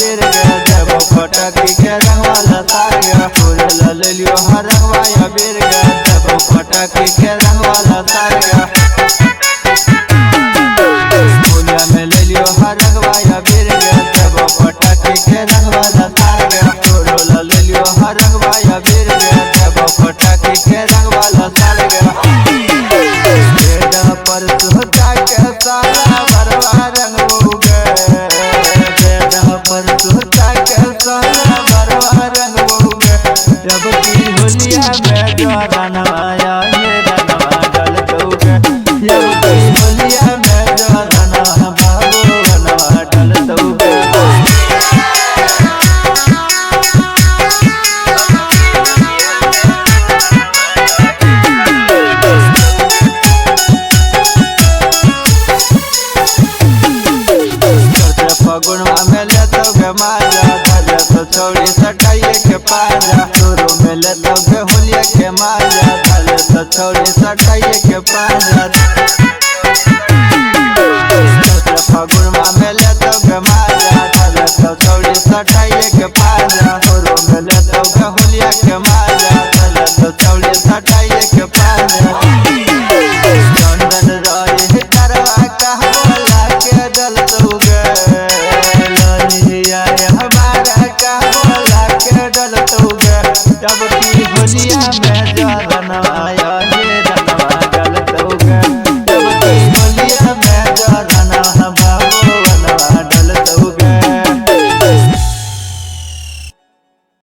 बीर गे देबो फटकी के रंगवाला तार गे फूल ले लियो हर रंगवा बीर गे देबो फटकी के रंगवाला तार गे फूल में ले लियो हर रंगवा बीर गे देबो फटकी के रंगवाला तार गे फूल ले लियो हर रंगवा बीर गे देबो फटकी के रंगवाला तार गे पर सुता के साला बरवा रंग गे पर सुता के साला बरवा रंग गे जब की होलिया में जोरनवाया ये रंगवा डल दोगे जब की होलिया में जोरनवा बाबू रंगवा डल दोगे फगुनवा में ले दोगे माजा धरे तो छोड़ी सटाइए के पाजा शुरू में ले दोगे होलिया के माजा धरे तो छोड़ी सटाइए के पाजा